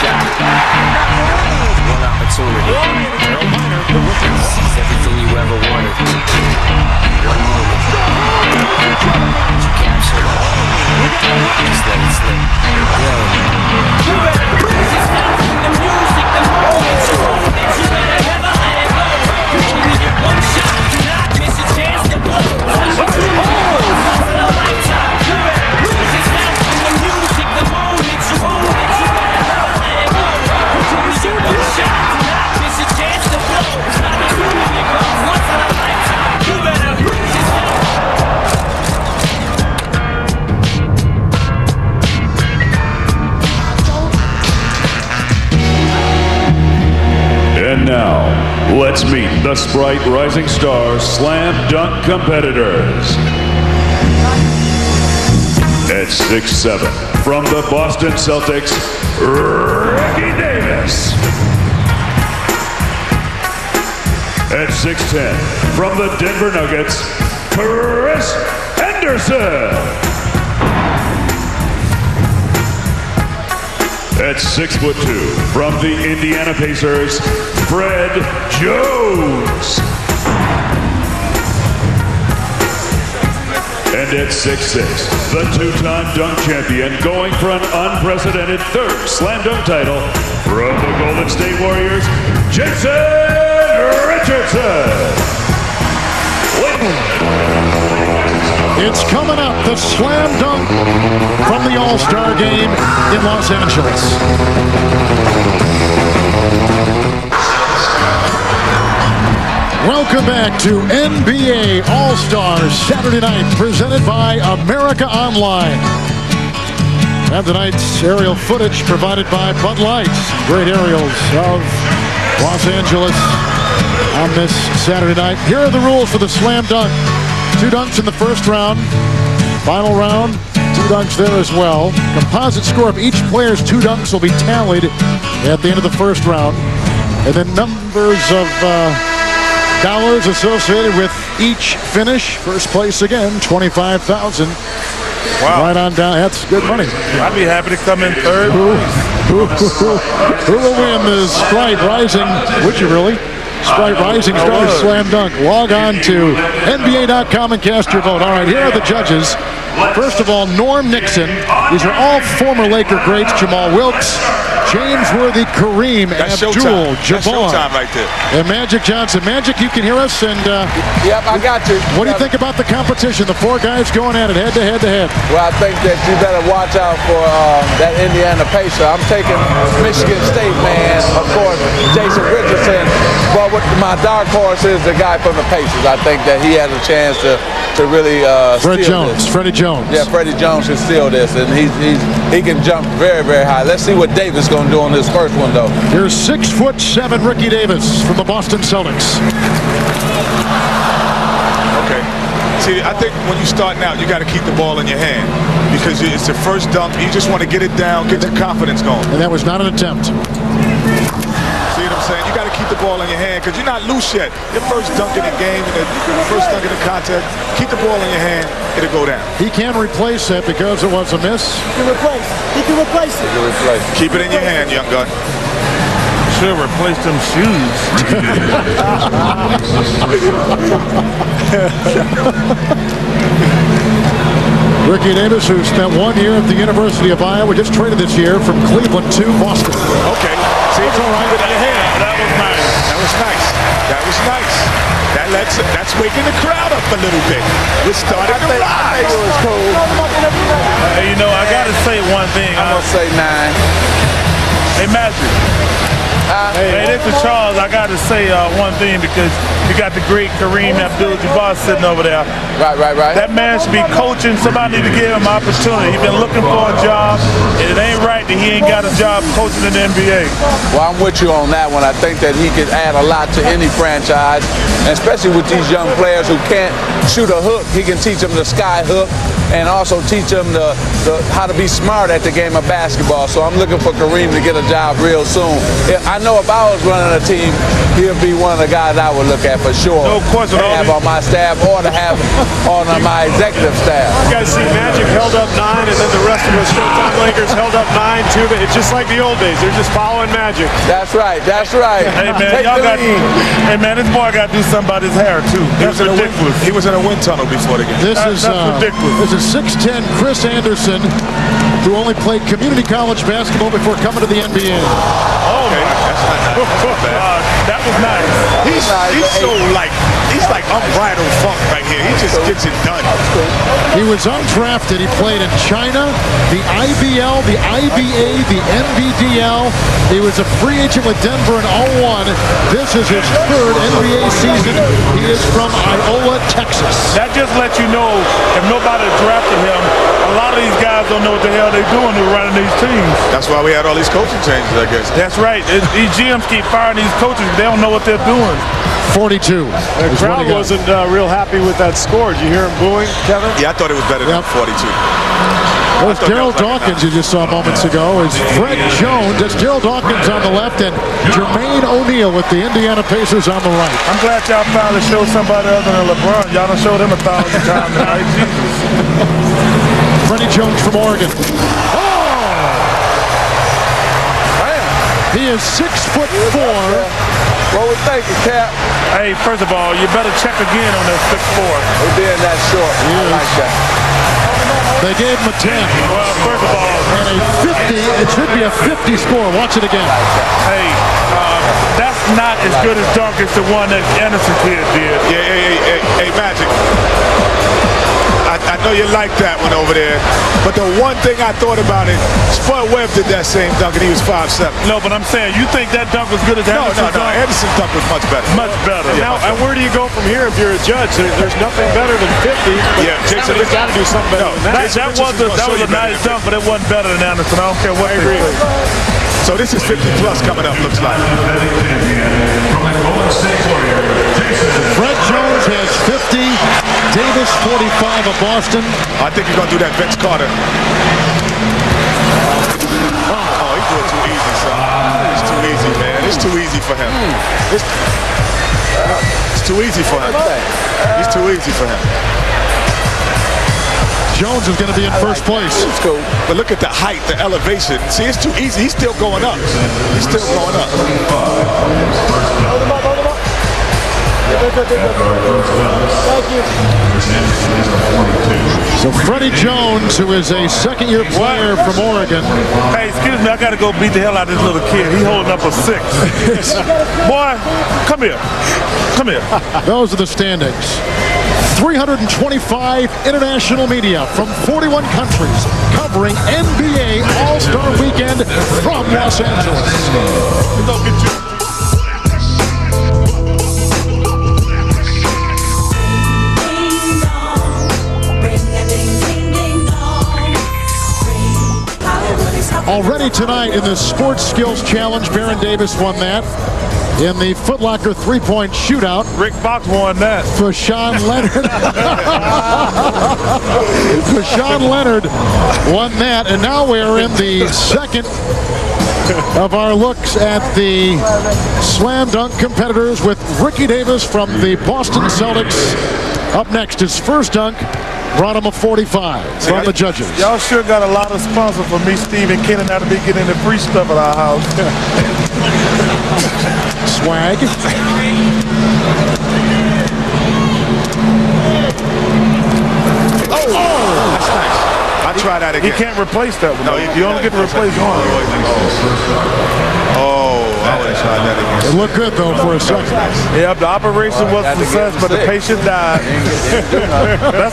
shot. One opportunity. It's everything you ever wanted. One moment. You capture it. Just let it slip. You better lose yourself in the music. The moment you own it, you better never let it go. You only get one shot. Do not miss a chance to blow. Once in a lifetime. You better lose yourself in the music. The moment you own it, you better never let it go. You only get one shot. Do not miss a chance to blow. Once in a lifetime. You better lose yourself. And now, let's meet the Sprite Rising Stars Slam Dunk competitors. At 6'7", from the Boston Celtics, Ricky Davis. At 6'10", from the Denver Nuggets, Chris Henderson. At 6'2", from the Indiana Pacers, Fred Jones. And at 6'6", the two-time dunk champion, going for an unprecedented third slam dunk title, from the Golden State Warriors, Jason Richardson. It's coming up, the slam dunk from the All-Star game in Los Angeles. Welcome back to NBA All-Stars Saturday night, presented by America Online. And tonight's aerial footage provided by Bud Light. Great aerials of Los Angeles on this Saturday night. Here are the rules for the slam dunk. 2 dunks in the first round. Final round, 2 dunks there as well. Composite score of each player's 2 dunks will be tallied at the end of the first round. And then numbers of dollars associated with each finish. First place again, $25,000. Wow. Right on down. That's good money. I'd be happy to come in third. Who will win the Sprite Rising? Would you really? Sprite Rising Stars Slam Dunk. Log on to NBA.com and cast your vote. All right, here are the judges. First of all, Norm Nixon. These are all former Laker greats. Jamal Wilkes, James Worthy, Kareem Abdul-Jabbar. That's showtime right there. And Magic Johnson. Magic, you can hear us. And yep, I got you. What do you think about the competition? The 4 guys going at it head to head to head. Well, I think that you better watch out for that Indiana Pacer. I'm taking Michigan State, man. Of course, Jason Richardson. But what my dark horse is the guy from the Pacers. I think that he has a chance to really steal this. Freddie Jones. Yeah, Freddie Jones can steal this, and he can jump very, very high. Let's see what Davis going to do on this first one, though. Here's 6'7" Ricky Davis from the Boston Celtics. Okay. See, I think when you're starting out, you got to keep the ball in your hand because it's the first dunk. You just want to get it down, get your confidence going. And that was not an attempt. See what I'm saying? You got to keep the ball in your hand because you're not loose yet. Your first dunk in the game, and the first dunk in the contest, keep the ball in your hand, it'll go down. He can replace that because it was a miss. He can replace it. He can replace it. Keep it in your hand, young gun. Should have replaced them shoes. Ricky Davis, who spent 1 year at the University of Iowa, just traded this year from Cleveland to Boston. Okay. See, it's all right with your hand. That was nice. That was nice. That was nice. That's waking the crowd up a little bit. We're starting to rise. It was cool. You know, I got to say one thing. I'm going to say 9. Hey, Magic. Hey, this is Charles. I got to say one thing because you got the great Kareem Abdul-Jabbar sitting over there. Right. That man should be coaching. Somebody need to give him an opportunity. He's been looking for a job, and it ain't right that he ain't got a job coaching in the NBA. Well, I'm with you on that one. I think that he could add a lot to any franchise, and especially with these young players who can't shoot a hook. He can teach them the sky hook. and also teach them how to be smart at the game of basketball. So I'm looking for Kareem to get a job real soon. I know if I was running a team, he'll be one of the guys I would look at for sure. No question. To have on my staff or to have on my executive staff. You guys see Magic held up 9, and then the rest of us Showtime Lakers held up 9 too. But it's just like the old days. They're just following Magic. That's right. That's right. Hey man, Take y'all the got. lead. Hey man, this boy got to do something about his hair too. That's ridiculous. He was in a wind tunnel before the game. This is ridiculous. This is 6'10" Chris Anderson, who only played community college basketball before coming to the NBA. Oh Okay, that's not bad. that was nice. He's so he's like unbridled funk right here. He just gets it done. He was undrafted. He played in China, the IBL, the IBA, the NBDL. He was a free agent with Denver in 01. This is his third NBA season. He is from Iola, Texas. That just lets you know if nobody drafted him, a lot of these guys don't know what the hell they're doing who are running these teams. That's why we had all these coaching changes, I guess. That's right. These GMs keep firing these coaches. They don't know what they're doing. 42. The crowd wasn't real happy with that score. Did you hear him booing, Kevin? Yeah, I thought it was better than 42. There's Daryl Dawkins, you just saw moments ago, is Fred Jones. That's Daryl Dawkins on the left and Jermaine O'Neal with the Indiana Pacers on the right. I'm glad y'all finally showed somebody other than LeBron. Y'all done showed him 1,000 times now. Jesus. Freddie Jones from Oregon. He is 6'4". What we thinking, Cap? Hey, first of all, you better check again on that 6'4". We're being that short. I like that. They gave him a 10. Well, first of all, And a 50, it should be a 50 score. Watch it again. hey, that's not as good as dunk as the one that Anderson kid did. Hey, Magic. I know you like that one over there, but the one thing I thought about it, Spud Webb did that same dunk and he was 5'7". No, but I'm saying, you think that dunk was good as Anderson's dunk? Anderson's dunk was much better. Much better. Now, and where do you go from here if you're a judge? There's nothing better than 50. Yeah, Jason, Somebody's got to do something better than that. That was a nice dunk, but it wasn't better than Anderson. I don't care what I they agree. say. So this is 50 plus coming up, looks like. Fred Jones has 50. Davis 45 of Boston. I think you're going to do that Vince Carter. Oh, he did it too easy, son. It's too easy, man. It's too easy for him. It's too easy for him. It's too easy for him. Jones is going to be in first place. It's cool. But look at the height, the elevation. See, it's too easy. He's still going up. He's still going up. Hold him up, hold him up. Thank you. So Freddie Jones, who is a second-year player from Oregon. Hey, excuse me, I got to go beat the hell out of this little kid. He holding up a 6. Boy, come here. Come here. Those are the standings. 325 international media from 41 countries covering NBA All-Star Weekend from Los Angeles. Go get you. Already tonight in the Sports Skills Challenge, Baron Davis won that. In the Foot Locker three-point shootout, Rick Fox won that. Fashawn Leonard. Fashawn Leonard won that. And now we're in the second of our looks at the slam dunk competitors with Ricky Davis from the Boston Celtics. Up next, his first dunk brought him a 45 from the judges. Y'all sure got a lot of sponsors for me, Steve and Ken, and how to be getting the free stuff at our house. Swag. That's nice. I'll try that He again. can't replace that one. No, You only get to replace one. Oh, I would have tried that again. It looked good, though, for a second. Yep, the operation was a success, but the patient died.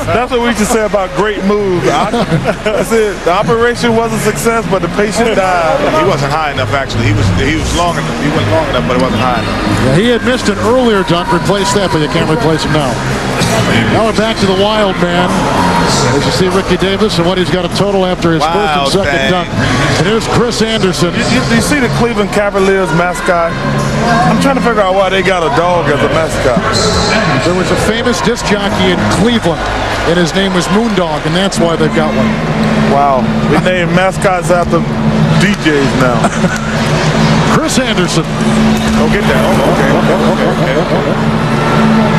That's what we used to say about great moves. That's it. The operation was a success, but the patient died. He wasn't high enough, actually. He was long enough. He went long enough, but it wasn't high enough. Yeah, he had missed an earlier dunk. Replace that, but you can't replace him now. Now we're back to the Wild Man. As you see Ricky Davis and what he's got a total after his first and second dunk. And here's Chris Anderson. You see the Cleveland Cavaliers mascot? I'm trying to figure out why they got a dog as a mascot. There was a famous disc jockey in Cleveland, and his name was Moondog, and that's why they've got one. Wow. We name mascots after DJs now. Chris Anderson. Go get that. Okay.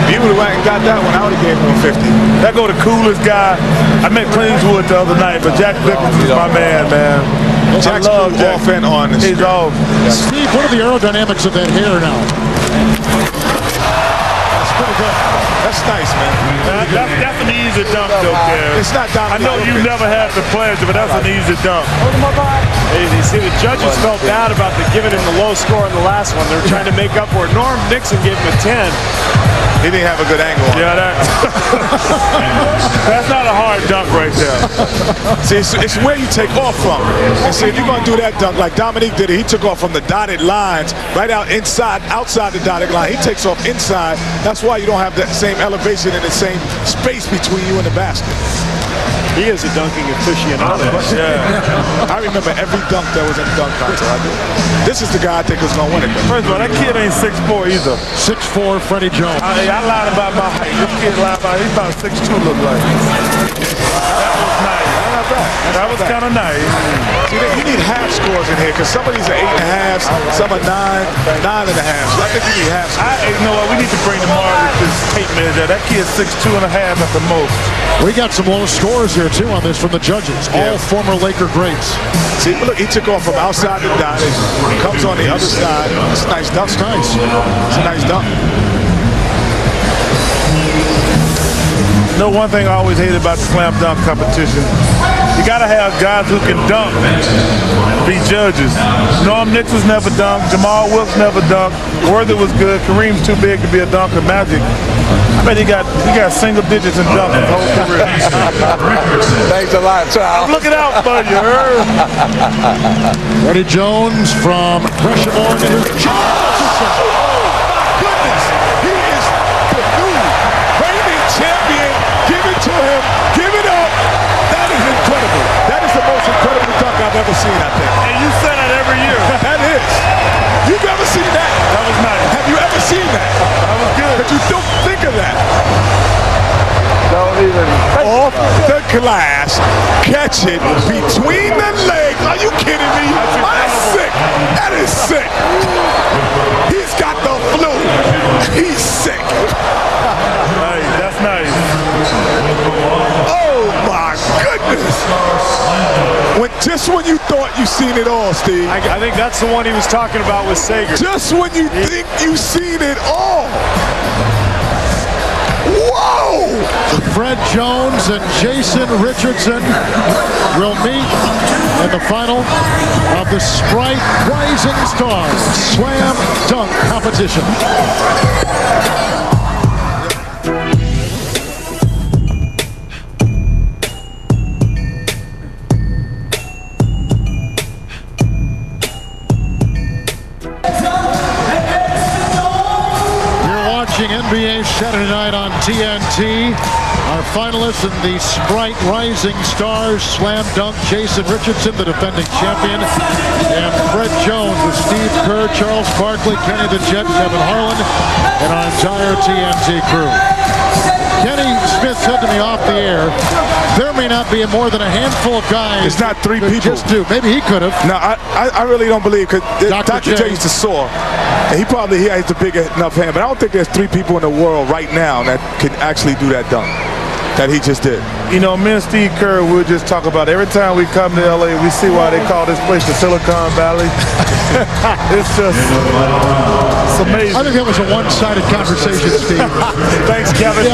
If you would have went and got that one, I would have gave him 150. That go the coolest guy. I met Kingswood the other night, but Jack Nichols is my man. Jack's I love Jack. off and on. He's off. Steve, what are the aerodynamics of that hair now? That's pretty good. That's nice, man. That's an easy dunk, though, Kev. It's not down. I know you never had the pleasure, but that's an easy dunk. Hey, you see, the judges felt bad about giving him the low score in the last one. They're trying to make up for it. Norm Nixon gave him a 10. He didn't have a good angle on it. Yeah, that's not a hard dunk right there. See, it's where you take off from. And see, if you're going to do that dunk like Dominique did it, he took off from the dotted lines right outside the dotted line. He takes off inside. That's why you don't have that same elevation and the same space between you and the basket. He is a dunking aficionado. Yeah. I remember every dunk that was in the dunk contest. This is the guy I think was going to win it. First of all, that kid ain't 6'4" either. 6'4", Freddie Jones. I lied about my height. This kid lied about he's about 6'2", look like. That was nice. That was kind of nice. See, you need half scores in here because some of these are 8.5s, some are 9.5s. So I think you need half scores. You know what? We need to bring tomorrow with this tape measure. That kid's 6'2.5" at the most. We got some low scores here too on this from the judges. All former Laker greats. See, look, he took off from outside the dot. Comes on the other side. It's a nice dunk. Nice. It's a nice dunk. You know, one thing I always hated about the slam dunk competition, you gotta have guys who can dunk be judges. Norm Nixon's never dunked, Jamal Wilkes never dunked, Worthy was good, Kareem's too big to be a dunker, Magic. I bet he got single digits in dunks his whole career. Thanks a lot, Charles. I'm looking out for you, Herb. Freddie Jones from Gresham, Oregon. Champion, give it to him, give it up. That is incredible. That is the most incredible dunk I've ever seen, I think. And you say that every year. That is. You've ever seen that? That was nice. Have you ever seen that? That was good. But you don't think of that. Don't even. Off the glass, catch it between the legs. Are you kidding me? That's sick. That is sick. He's got the flu. He's sick. Hey, that's nice. Oh my goodness! When you thought you seen it all, Steve. I think that's the one he was talking about with Sager. Just when you think you seen it all. Whoa! Fred Jones and Jason Richardson will meet in the final of the Sprite Rising Stars Slam Dunk Competition. NBA Saturday night on TNT. Our finalists in the Sprite Rising Stars Slam Dunk, Jason Richardson, the defending champion, and Fred Jones with Steve Kerr, Charles Barkley, Kenny the Jet, Kevin Harlan, and our entire TNT crew. Kenny Smith said to me off the air, there may not be more than a handful of guys. It's not three people. Just do. Maybe he could have. No, I really don't believe, because Dr. J used to soar. And he has a big enough hand, but I don't think there's three people in the world right now that can actually do that dunk that he just did. You know, me and Steve Kerr, we'll just talk about it. Every time we come to LA, we see why they call this place the Silicon Valley. It's just, it's amazing. I think that was a one-sided conversation, Steve. Thanks, Kevin.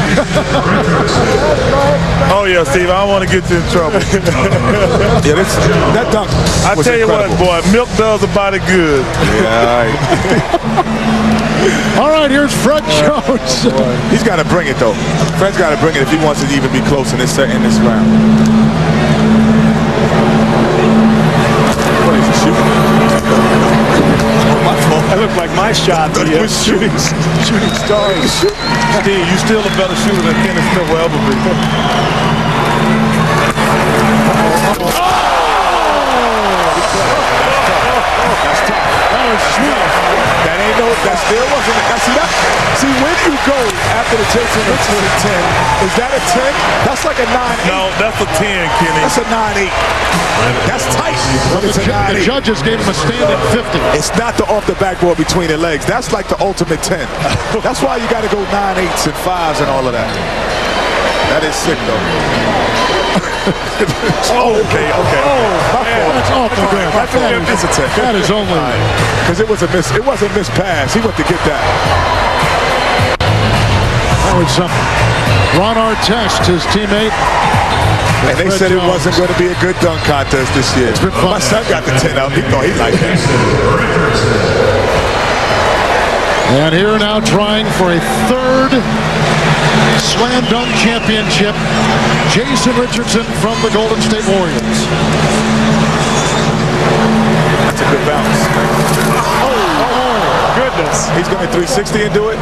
Oh, yeah, Steve, I don't want to get you in trouble. Yeah, that dunk I was tell you incredible. what, boy, milk does a body good. Yeah, all right. All right, here's Fred Jones. He's got to bring it, though. Fred's got to bring it if he wants to even be close in this round. What is he shooting? That looked like my shot. He was shooting stars. Steve, you still a better shooter than Kenny Smith will ever be. That still wasn't. See, when you go after the Jason Richardson 10, is that a 10? That's like a 9-8. No, that's a 10, Kenny. That's a 9-8. That's tight. It's a 9-8. The judges gave him a standing 50. It's not the off the backboard between the legs. That's like the ultimate 10. That's why you got to go 9-8s and 5s and all of that. That is sick, though. Okay. Oh, that's awful good. That is only because it was a miss. It was a missed pass. He went to get that. That was something. Ron Artest, his teammate. And they said it wasn't going to be a good dunk contest this year. It's been fun. My son got the 10 out. He thought he liked it. And here now trying for a third Slam Dunk Championship, Jason Richardson from the Golden State Warriors. That's a good bounce. Oh, goodness. He's going to 360 and do it?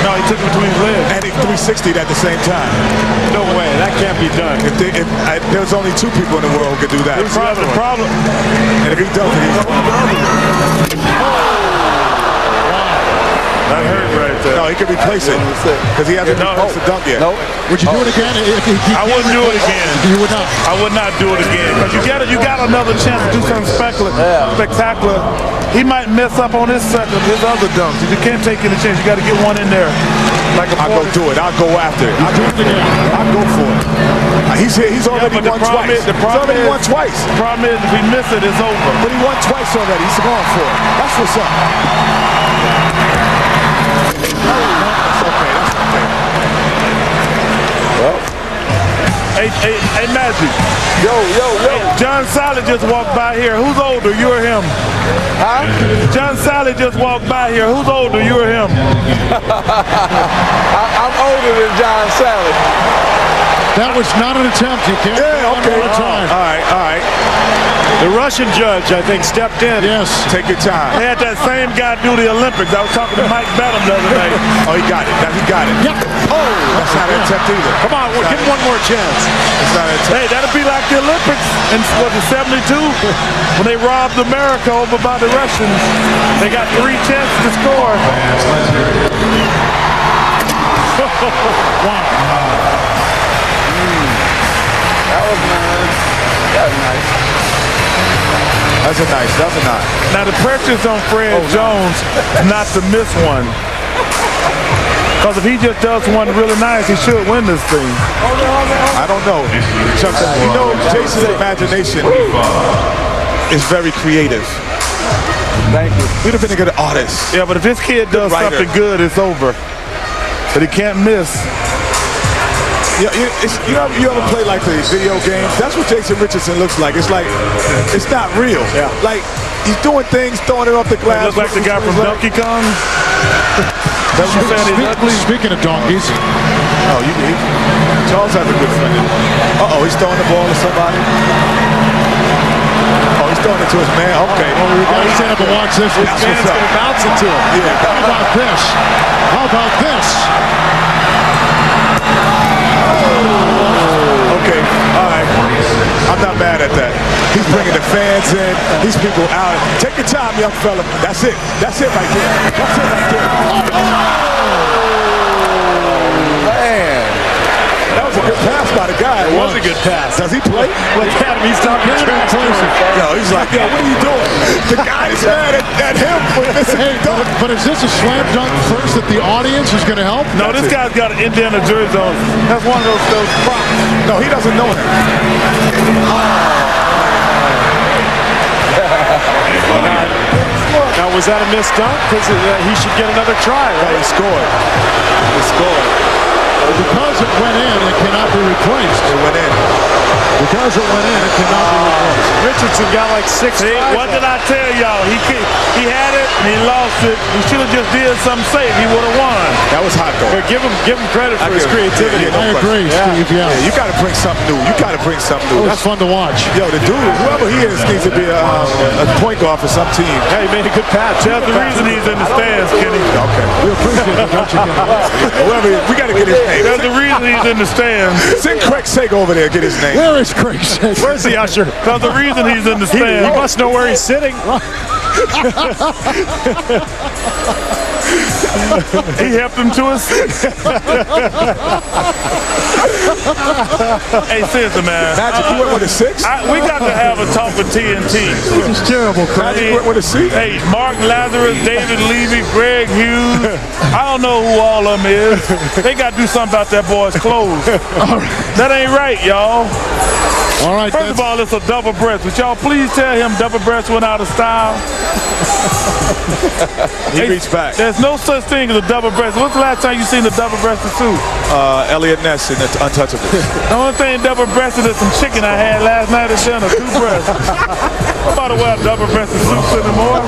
No, he took it between his legs. And he 360'd at the same time. No way. That can't be done. There's only 2 people in the world who could do that. The problem. And if he does it, he's That hurt right there. No, he could replace it because he hasn't replaced the dunk yet. Nope. Would you do it again? If he I wouldn't do it again. You would not. I would not do it again because you got another chance to do something spectacular. He might mess up on his his other dunks. You can't take any chance. You got to get one in there. Like I'll go do it. I'll go after it. I'll go for it. He's already won twice. He's already won twice. The problem is if we miss it, it's over. But he won twice already. He's going for it. That's what's up. Hey, Magic. Yo. John Sally just walked by here. Who's older, you or him? Huh? John Sally just walked by here. Who's older, you or him? I'm older than John Sally. That was not an attempt. You can't. Yeah, okay. Time. All right. The Russian judge, I think, stepped in. Yes. Take your time. They had that same guy do the Olympics. I was talking to Mike Benham the other night. Oh, he got it. He got it. Yep. Oh, that's not an attempt either. Come on, give him one more chance. It's not an attempt. Hey, that'll be like the Olympics in what, the 72 when they robbed America over by the Russians. They got 3 chances to score. Wow. That was nice. That's a nice. Now the pressure's on Fred Jones not to miss one. Because if he just does one really nice, he should win this thing. I don't know. Chuck, you know, Jason's imagination is very creative. Thank you. We'd have been a good artist. Yeah, but if this kid does something good, it's over. But he can't miss. Yeah, you ever play like the video games? That's what Jason Richardson looks like. It's like, it's not real. Yeah. Like, he's doing things, throwing it off the glass. He looks like the guy from Donkey Kong. Speaking of donkeys. Oh, Charles has a good friend. Uh-oh, he's throwing the ball to somebody. Oh, he's throwing it to his man. Okay. Well, we got to stand up and watch this. His man's going to bounce it to him. Yeah. How about this? Okay, all right. I'm not mad at that. He's bringing the fans in. These people out. Take your time, young fella. That's it. That's it right there. Man. That was a good pass by the guy. It was a good pass. Does he play? Look at him. He's talking trash. Yo, he's like, yo, what are you doing? The guy's mad at him for missing the dunk. But is this a slam dunk first that the audience is going to help? No, this guy's got an Indiana jersey on. That's one of those props. No, he doesn't know him. Now, was that a missed dunk? Because he should get another try, right? He scored. Because it went in, it cannot be replaced. It went in. Because it went in, it cannot be replaced. Richardson got like 6 See, what did I tell y'all? He had it and he lost it. He should have just did something safe. He would have won. That was hot, though. But give him credit for his creativity. I agree, Steve, yeah. You got to bring something new. That's fun to watch. Yo, the dude, whoever he is, needs to be a point guard for some team. Yeah, he made a good pass. That's the reason he's in the stands, Kenny. Okay. We appreciate it, don't you, Kenny? Whoever he is, we got to get his name. There's a reason he's in the stands. Send Craig Sager over there, get his name. Where is Craig Sager? Where's the usher? There's a reason he's in the He stands. must know where he's sitting. He helped him to his seat. Hey, seriously, man. Magic, you went with a 6? We got to have a talk with TNT. This is terrible, Craig. Magic went with a 6? Hey, Mark Lazarus, David Levy, Greg Hughes. I don't know who all of them is. They got to do something about that boy's clothes. That ain't right, y'all. All right. First of all, it's a double breast. Would y'all please tell him double breast went out of style? He reached back. There's no such thing as a double breast. When's the last time you seen a double-breasted suit? Elliot Ness in the Untouchables. The only thing double-breasted is some chicken I had last night at dinner, 2 breasts. I'm about to wear double-breasted suits anymore.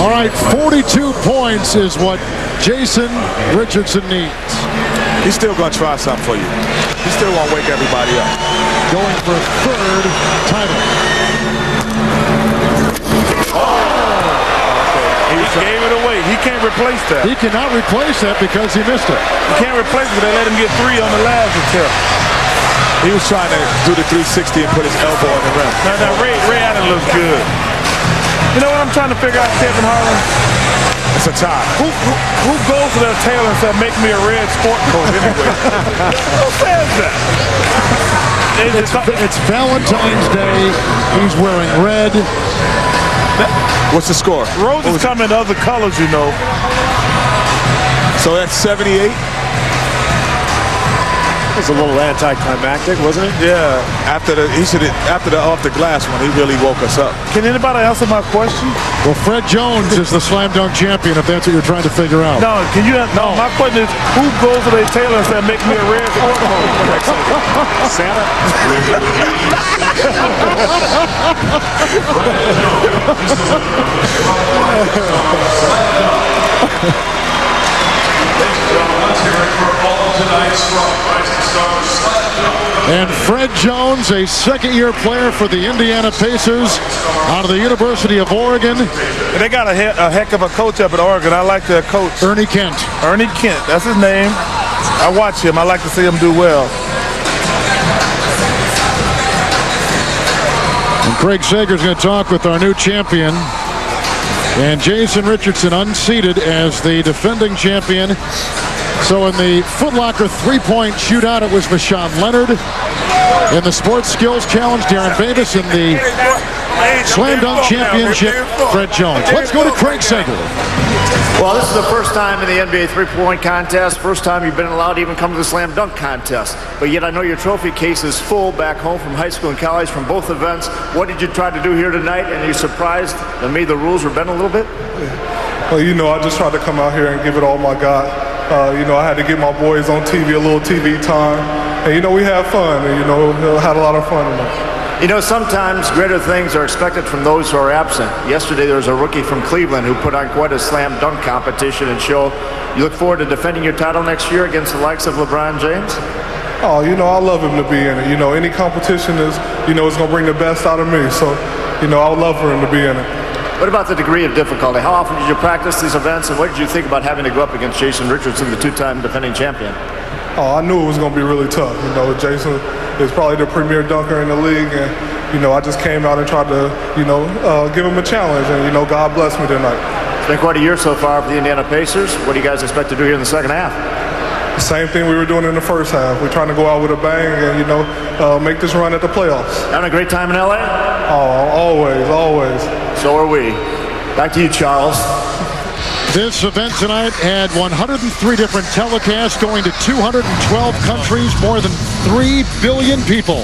All right, 42 points is what Jason Richardson needs. He's still going to try something for you. He's still going to wake everybody up. Going for a 3rd title. He gave it away. He can't replace that. He cannot replace that because he missed it. He can't replace it. They let him get 3 on the last attempt. He was trying to do the 360 and put his elbow in the rim. Now Ray Allen looks good. You know what I'm trying to figure out, Kevin Harlan? It's a tie. Who goes to their tailor and says, make me a red sport coat anyway? Who says that? It's Valentine's Day. He's wearing red. What's the score? Roses come in other colors, you know. So that's 78? It was a little anticlimactic, wasn't it? Yeah. After the off the glass one, he really woke us up. Can anybody answer my question? Well, Fred Jones is the slam dunk champion, if that's what you're trying to figure out. No, no, my question is, who goes to their tailor and says, make me a red sport coat? Santa. And Fred Jones, a second-year player for the Indiana Pacers out of the University of Oregon. They got a heck of a coach up at Oregon. I like their coach. Ernie Kent. Ernie Kent, that's his name. I watch him. I like to see him do well. And Craig Sager's going to talk with our new champion. And Jason Richardson unseated as the defending champion. So in the Foot Locker 3-point shootout, it was Mashawn Leonard. In the Sports Skills Challenge, Darren Davis. In the Slam Dunk Championship, Fred Jones. Let's go to Craig Sager. Well, this is the first time in the NBA three-point contest, first time you've been allowed to even come to the slam dunk contest. But yet I know your trophy case is full back home from high school and college from both events. What did you try to do here tonight? And are you surprised that maybe the rules were bent a little bit? Well, you know, I just tried to come out here and give it all my God. You know, I had to get my boys on TV, a little TV time. And, you know, we had fun. And, you know, had a lot of fun tonight. You know, sometimes greater things are expected from those who are absent. Yesterday there was a rookie from Cleveland who put on quite a slam dunk competition and show. You look forward to defending your title next year against the likes of LeBron James? Oh, you know, I love him to be in it. You know, any competition is, you know, it's going to bring the best out of me. So, you know, I would love for him to be in it. What about the degree of difficulty? How often did you practice these events, and what did you think about having to go up against Jason Richardson, the two-time defending champion? Oh, I knew it was going to be really tough. You know, Jason is probably the premier dunker in the league, and, you know, I just came out and tried to, you know, give him a challenge, and, you know, God bless me tonight. It's been quite a year so far for the Indiana Pacers. What do you guys expect to do here in the second half? Same thing we were doing in the first half. We're trying to go out with a bang and, you know, make this run at the playoffs. Having a great time in L.A.? Oh, always, always. So are we. Back to you, Charles. This event tonight had 103 different telecasts going to 212 countries. More than 3 billion people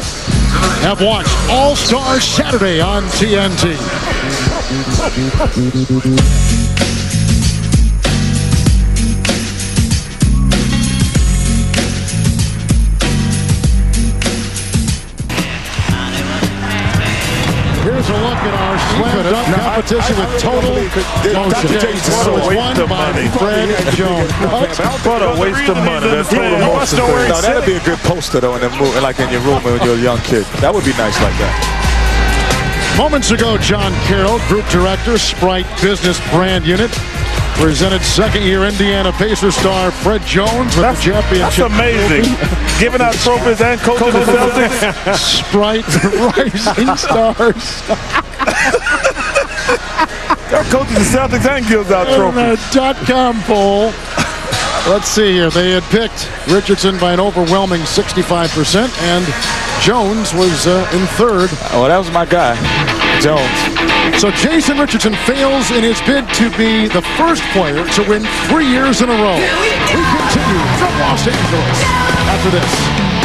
have watched All-Star Saturday on TNT. Here's a look at our slam dunk competition with total motion. It was won by Fred Jones. What a waste of money. That's total motion. No, that'd be a good poster though, like in your room when you're a young kid. That would be nice like that. Moments ago, John Carroll, Group Director, Sprite Business Brand Unit, presented second-year Indiana Pacers star Fred Jones with the championship. That's amazing. Giving out trophies and coaching the Celtics. Sprite Rising Stars. They're coaching the Celtics and gives out trophies. .com poll. Let's see here. They had picked Richardson by an overwhelming 65%, and Jones was in third. Oh, that was my guy, Jones. So Jason Richardson fails in his bid to be the first player to win 3 years in a row. We continue from Los Angeles after this.